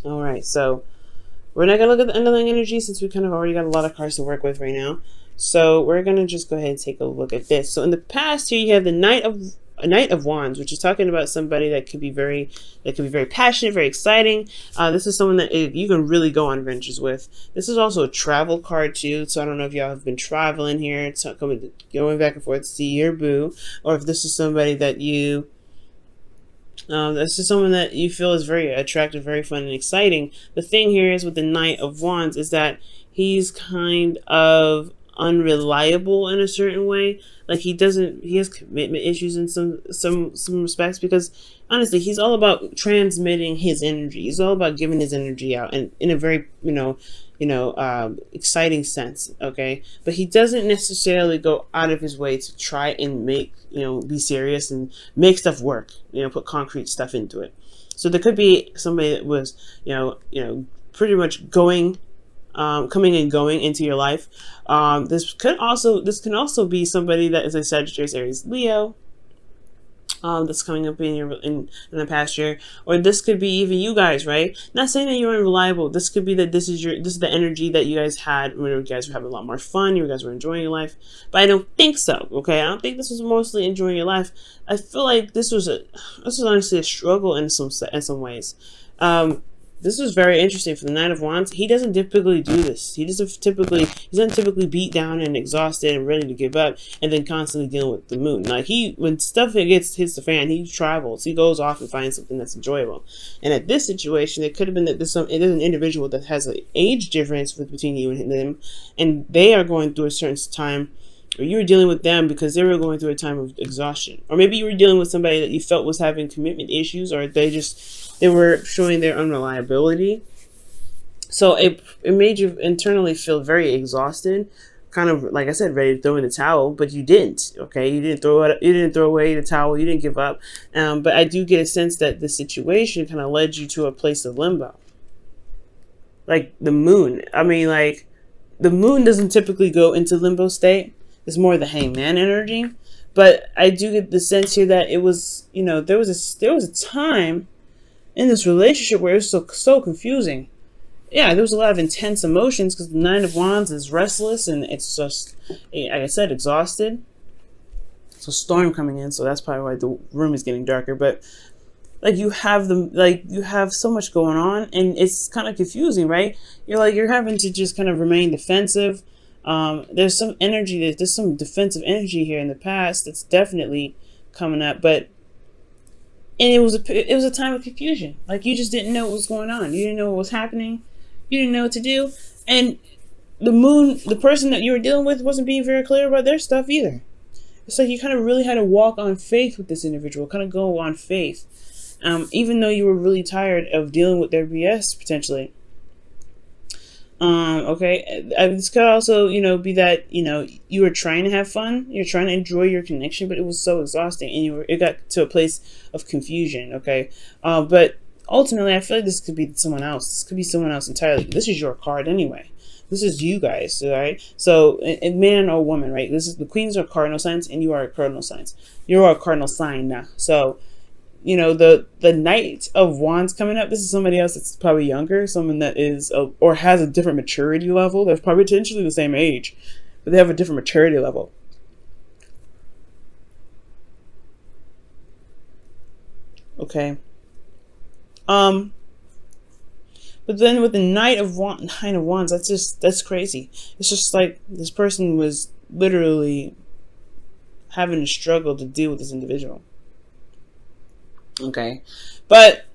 All right, so we're not gonna look at the underlying energy since we kind of already got a lot of cards to work with right now. So we're gonna just go ahead and take a look at this. So in the past here, you have the Knight of Wands, which is talking about somebody that could be very passionate, very exciting. This is someone that you can really go on adventures with. This is also a travel card too. So I don't know if y'all have been traveling here, it's not going back and forth to see your boo, or if this is somebody that this is someone that you feel is very attractive, very fun, and exciting. The thing here is with the Knight of Wands is that he's kind of unreliable in a certain way. Like he has commitment issues in some respects because honestly, he's all about transmitting his energy. He's all about giving his energy out, and in a very exciting sense. Okay, but he doesn't necessarily go out of his way to try and make be serious and make stuff work. Put concrete stuff into it. So there could be somebody that was pretty much coming and going into your life. This can also be somebody that is a Sagittarius, Aries, Leo. That's coming up in the past year, or this could be even you guys, right? Not saying that you're unreliable. This could be that this is the energy that you guys had when you guys were having a lot more fun. You guys were enjoying your life, but I don't think so. Okay, I don't think this was mostly enjoying your life. I feel like this was honestly a struggle in some ways. This was very interesting for the Knight of Wands. He doesn't typically do this. He's not typically beat down and exhausted and ready to give up and then constantly dealing with the moon. Like when stuff hits the fan, he travels. He goes off and finds something that's enjoyable. And at this situation, it could have been that there's an individual that has an age difference between you and them, and they are going through a certain time, or you were dealing with them because they were going through a time of exhaustion. Or maybe you were dealing with somebody that you felt was having commitment issues, or they were showing their unreliability. So it made you internally feel very exhausted, kind of like I said, ready to throw in the towel, but you didn't. Okay, you didn't throw away the towel. You didn't give up. But I do get a sense that the situation kind of led you to a place of limbo. Like the moon. I mean, like the moon doesn't typically go into limbo state. It's more the hangman energy. But I do get the sense here that it was, there was a time in this relationship where it was so confusing. Yeah, there was a lot of intense emotions because the Nine of Wands is restless and it's just, like I said, exhausted. So storm coming in, so that's probably why the room is getting darker. But you have so much going on, and it's kind of confusing, right? You're having to just kind of remain defensive. There's some energy, there's some defensive energy here in the past that's definitely coming up, but it was a time of confusion. Like you just didn't know what was going on. You didn't know what was happening. You didn't know what to do, and the person that you were dealing with wasn't being very clear about their stuff either. It's like you kind of really had to walk on faith with this individual, kind of go on faith, even though you were really tired of dealing with their BS potentially. Okay, this could also, be that, you were trying to have fun, you're trying to enjoy your connection, but it was so exhausting, and it got to a place of confusion. Okay, but ultimately, I feel like this could be someone else. This could be someone else entirely. This is your card anyway. This is you guys, all right? So, a man or woman, right? This is the queens are cardinal signs, and you are a cardinal signs. You are a cardinal sign now. So, the Knight of Wands coming up, this is somebody else that's probably younger, someone that is or has a different maturity level. They're probably potentially the same age, but they have a different maturity level. Okay. But then with the Nine of Wands, that's crazy. It's just like this person was literally having to struggle to deal with this individual. Okay, but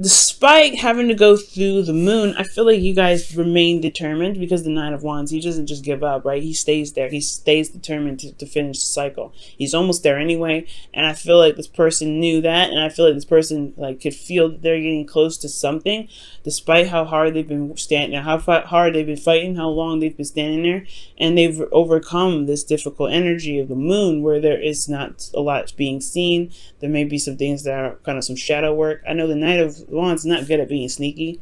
despite having to go through the moon, I feel like you guys remain determined because the Nine of Wands, he doesn't just give up, right? He stays there. He stays determined to finish the cycle. He's almost there anyway, and I feel like this person knew that, and I feel like this person could feel that they're getting close to something, despite how hard they've been standing, how hard they've been fighting, how long they've been standing there, and they've overcome this difficult energy of the moon where there is not a lot being seen. There may be some things that are kind of some shadow work. I know the Knight of Wands not good at being sneaky.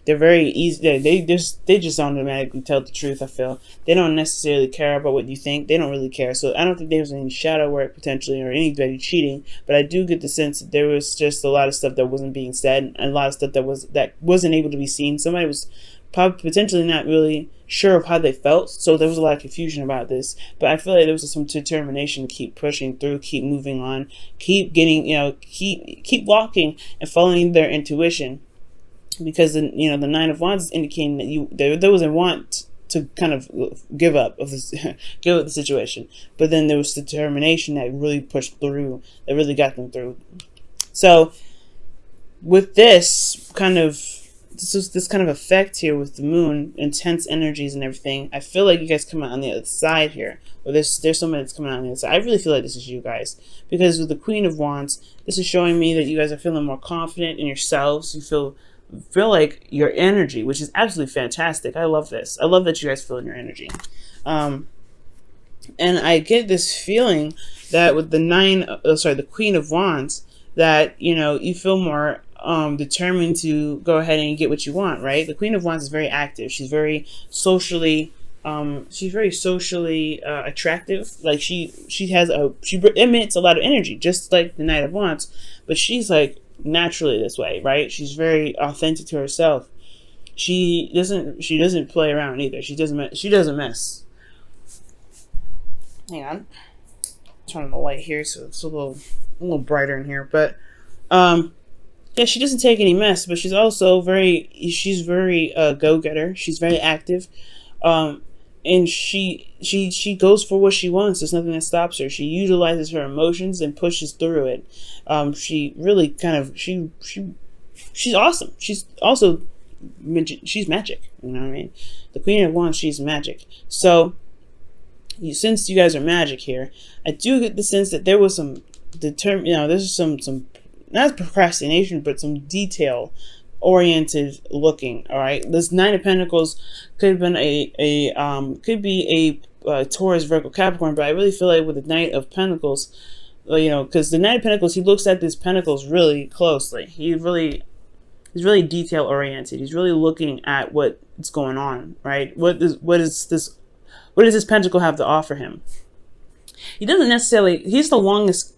They're very easy. They just automatically tell the truth. I feel they don't necessarily care about what you think. They don't really care. So I don't think there was any shadow work potentially or anybody cheating. But I do get the sense that there was just a lot of stuff that wasn't being said, and a lot of stuff that wasn't able to be seen. Somebody was probably potentially not really sure of how they felt, so there was a lot of confusion about this. But I feel like there was some determination to keep pushing through, keep moving on, keep getting, keep walking and following their intuition, because the Nine of Wands is indicating that there was a want to kind of give up of this, give up the situation, but then there was determination that really pushed through, that really got them through. So with this kind of effect here with the moon, intense energies and everything, I feel like you guys come out on the other side here, or there's somebody that's coming out on the other side. I really feel like this is you guys, because with the Queen of Wands, this is showing me that you guys are feeling more confident in yourselves. You feel like your energy, which is absolutely fantastic. I love this. I love that you guys feel in your energy. And I get this feeling that with the Queen of Wands, that you feel more determined to go ahead and get what you want, right? The Queen of Wands is very active. She's very socially attractive. Like she emits a lot of energy, just like the Knight of Wands, but she's like naturally this way, right? She's very authentic to herself. She doesn't play around either. She doesn't mess. Hang on, turn on the light here so it's a little brighter in here, but yeah, she doesn't take any mess, but she's also very go-getter. She's very active, and she goes for what she wants. There's nothing that stops her. She utilizes her emotions and pushes through it. She really she's awesome. She's also she's magic. You know what I mean? The Queen of Wands, she's magic. So since you guys are magic here, I do get the sense that there was some there's some not procrastination, but some detail oriented looking. All right, this Nine of Pentacles could have been a Taurus, Virgo, Capricorn, but I really feel like with the Knight of Pentacles, because the Knight of Pentacles, he looks at these pentacles really closely. He's really detail oriented. He's really looking at what's going on, right? What does this pentacle have to offer him? He doesn't necessarily. He's the longest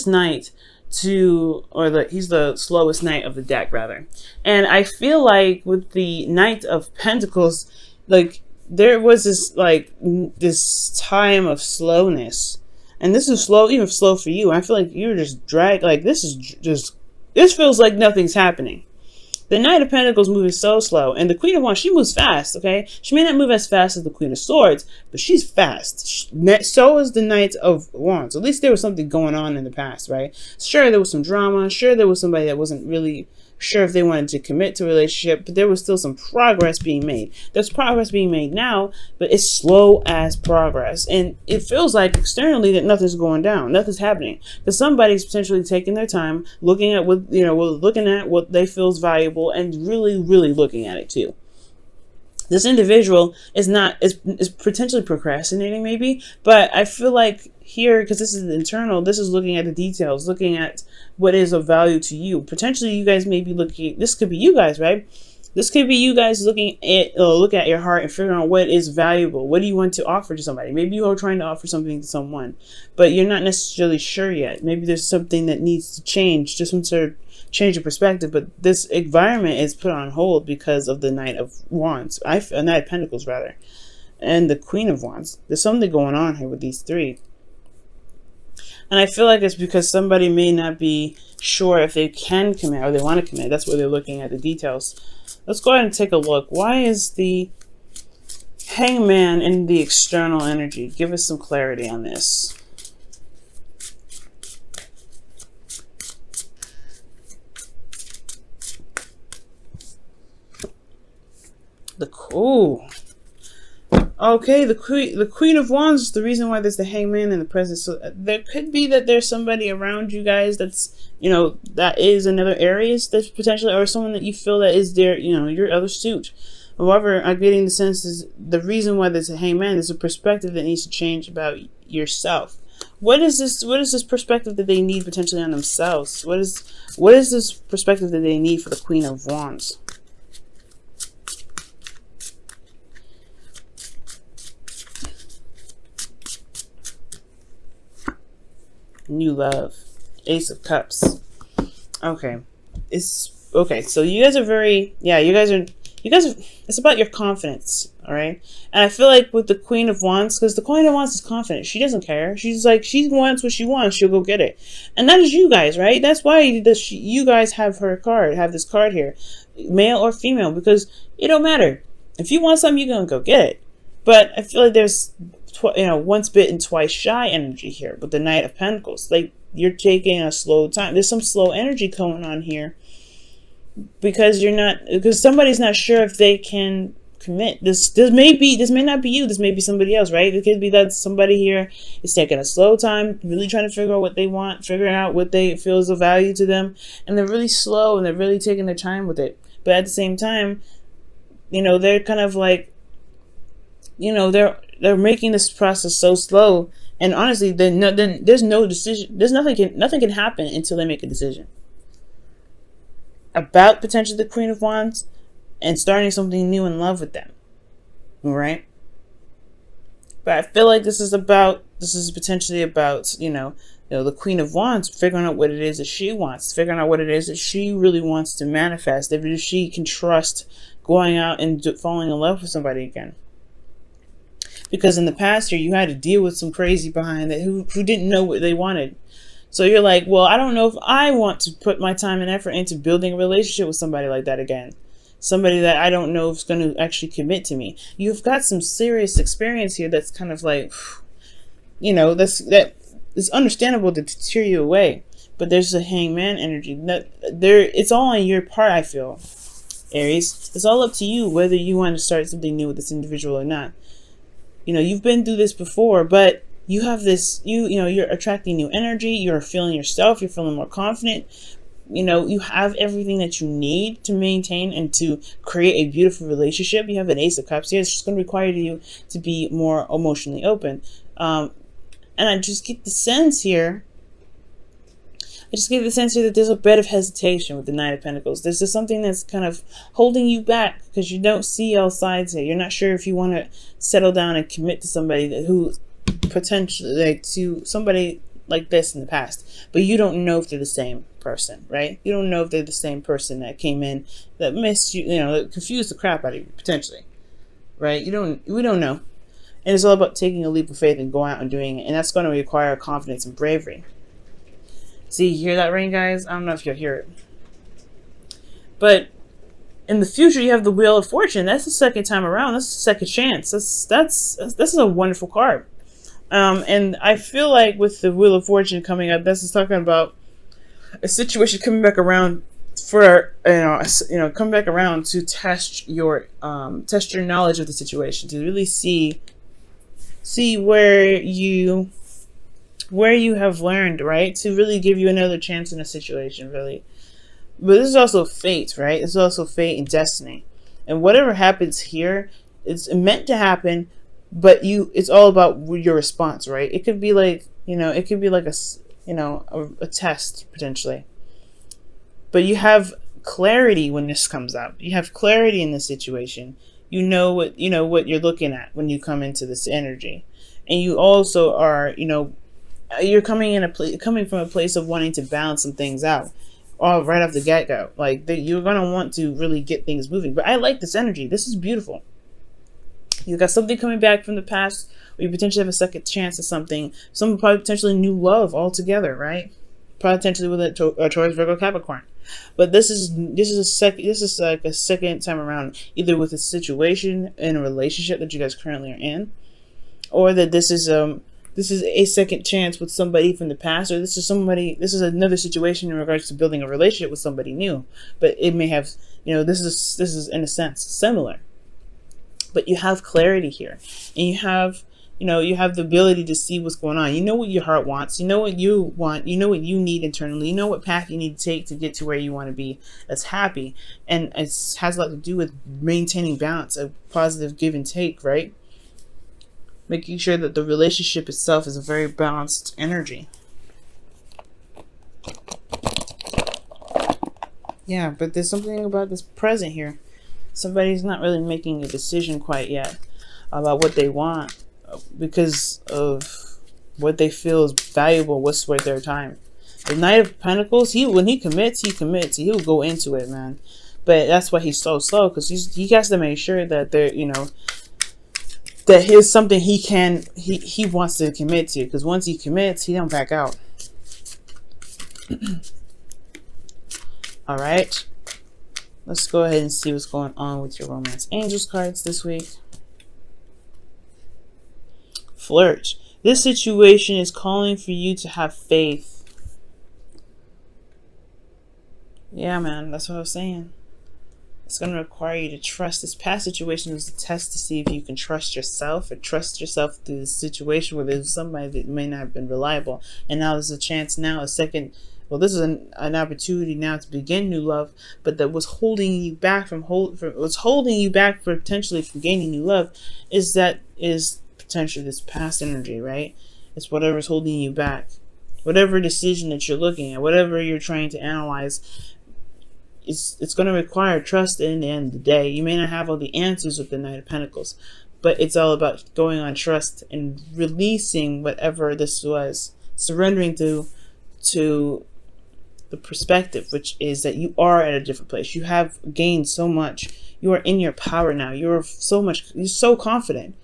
knight he's the slowest knight of the deck, rather. And I feel like with the Knight of Pentacles, like there was this time of slowness, and this is even slow for you. I feel like you're just dragged. Like this feels like nothing's happening. The Knight of Pentacles moving so slow, and the Queen of Wands, she moves fast, okay? She may not move as fast as the Queen of Swords, but she's fast. So is the Knight of Wands. At least there was something going on in the past, right? Sure, there was some drama. Sure, there was somebody that wasn't really sure if they wanted to commit to a relationship, but there was still some progress being made. There's progress being made now, but it's slow as progress. And it feels like externally that nothing's going down, nothing's happening. Because somebody's potentially taking their time, looking at what they feel is valuable, and really, really looking at it too. This individual is potentially procrastinating maybe, but I feel like here, because this is internal, this is looking at the details, looking at what is of value to you. Potentially you guys may be looking, this could be you guys, right? This could be you guys looking at your heart and figuring out what is valuable. What do you want to offer to somebody? Maybe you are trying to offer something to someone, but you're not necessarily sure yet. Maybe there's something that needs to change, just some sort of change of perspective, but this environment is put on hold because of the Knight of Wands, Knight of Pentacles rather, and the Queen of Wands. There's something going on here with these three. And I feel like it's because somebody may not be sure if they can commit or they want to commit. That's why they're looking at the details. Let's go ahead and take a look. Why is the Hangman in the external energy? Give us some clarity on this. Okay, the Queen of Wands is the reason why there's the Hangman in the present. So there could be that there's somebody around you guys that's, that is another Aries that's potentially, or someone that you feel that is their, your other suit. However, I'm getting the sense is the reason why there's a Hangman is a perspective that needs to change about yourself. What is this perspective that they need potentially on themselves? What is this perspective that they need for the Queen of Wands? New love. Ace of Cups. Okay. It's okay. So you guys are very, yeah, you guys are, it's about your confidence. All right. And I feel like with the Queen of Wands, because the Queen of Wands is confident. She doesn't care. She's like, she wants what she wants. She'll go get it. And that is you guys, right? That's why you guys have her card, have this card here, male or female, because it don't matter. If you want something, you're going to go get it. But I feel like there's, once bitten, twice shy energy here with the Knight of Pentacles. Like, you're taking a slow time. There's some slow energy going on here because somebody's not sure if they can commit. This may not be you. This may be somebody else, right? It could be that somebody here is taking a slow time, really trying to figure out what they want, figuring out what they feel is of value to them, and they're really slow and they're really taking their time with it. But at the same time, they're kind of like, they're making this process so slow. And honestly, there's no decision. Nothing can happen until they make a decision about potentially the Queen of Wands and starting something new in love with them. All right. But I feel like this is potentially about, the Queen of Wands figuring out what it is that she wants, figuring out what it is that she really wants to manifest, if she can trust going out and falling in love with somebody again. Because in the past year, you had to deal with some crazy behind that who didn't know what they wanted. So you're like, well, I don't know if I want to put my time and effort into building a relationship with somebody like that again. Somebody that I don't know if is going to actually commit to me. You've got some serious experience here that's kind of like, that it's understandable to tear you away. But there's a hangman energy. It's all on your part, I feel, Aries. It's all up to you whether you want to start something new with this individual or not. You've been through this before, but you have this, you're attracting new energy. You're feeling yourself. You're feeling more confident. You have everything that you need to maintain and to create a beautiful relationship. You have an Ace of Cups here. It's just going to require you to be more emotionally open. And I just get the sense here. That there's a bit of hesitation with the Knight of Pentacles. There's just something that's kind of holding you back because you don't see all sides here. You're not sure if you want to settle down and commit to somebody who potentially, to somebody like this in the past. But you don't know if they're the same person, right? You don't know if they're the same person that came in, that missed you, that confused the crap out of you, potentially, right? We don't know. And it's all about taking a leap of faith and going out and doing it. And that's going to require confidence and bravery. See, you hear that ring, guys? I don't know if you'll hear it. But in the future, you have the Wheel of Fortune. That's the second time around. That's the second chance. This is a wonderful card. And I feel like with the Wheel of Fortune coming up, this is talking about a situation coming back around for, come back around to test your knowledge of the situation, to really see where you have learned, right? To really give you another chance in a situation, really. But this is also fate, right? It's also fate and destiny. And whatever happens here, it's meant to happen, but it's all about your response, right? It could be like, it could be like a test, potentially. But you have clarity when this comes up. You have clarity in the situation. You know what you're looking at when you come into this energy. And you also are, you're coming from a place of wanting to balance some things out, all right off the get-go. Like you're gonna want to really get things moving. But I like this energy. This is beautiful. You got something coming back from the past, or you potentially have a second chance at something. Some potentially new love altogether, right? Potentially with a Taurus, Virgo, Capricorn. But this is like a second time around, either with a situation in a relationship that you guys currently are in, or that this is a second chance with somebody from the past, or this is another situation in regards to building a relationship with somebody new. But it may have, this is in a sense similar. But you have clarity here, and you have the ability to see what's going on. You know what your heart wants. You know what you want. You know what you need internally. You know what path you need to take to get to where you want to be that's happy. And it has a lot to do with maintaining balance, a positive give and take, right? Making sure that the relationship itself is a very balanced energy. Yeah, but there's something about this present here. Somebody's not really making a decision quite yet about what they want because of what they feel is valuable, what's worth their time. The Knight of Pentacles, when he commits, he commits. He'll go into it, man. But that's why he's so slow, because he has to make sure that they're, you know, that here's something he wants to commit to, because once he commits, he don't back out. All right, let's go ahead and see what's going on with your romance angels cards this week. Flirt. This situation is calling for you to have faith. Yeah, man, that's what I was saying. It's going to require you to trust. This past situation was a test to see if you can trust yourself, or trust yourself through this situation where there's somebody that may not have been reliable. And now there's a chance now, a second. Well, this is an opportunity now to begin new love, but that was holding you back what's holding you back potentially from gaining new love is potentially this past energy, right? It's whatever's holding you back. Whatever decision that you're looking at, whatever you're trying to analyze, it's going to require trust in the end of the day. You may not have all the answers with the Knight of Pentacles, but it's all about going on trust and releasing whatever this was, surrendering to the perspective, which is that you are at a different place. You have gained so much. You are in your power now. You're so confident,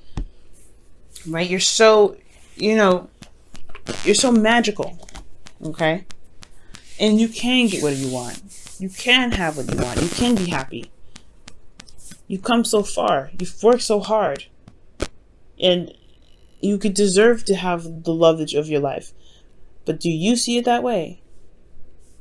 right? You're so, you know, you're so magical, okay? And you can get what you want. You can have what you want. You can be happy. You've come so far. You've worked so hard. And you could deserve to have the love of your life. But do you see it that way?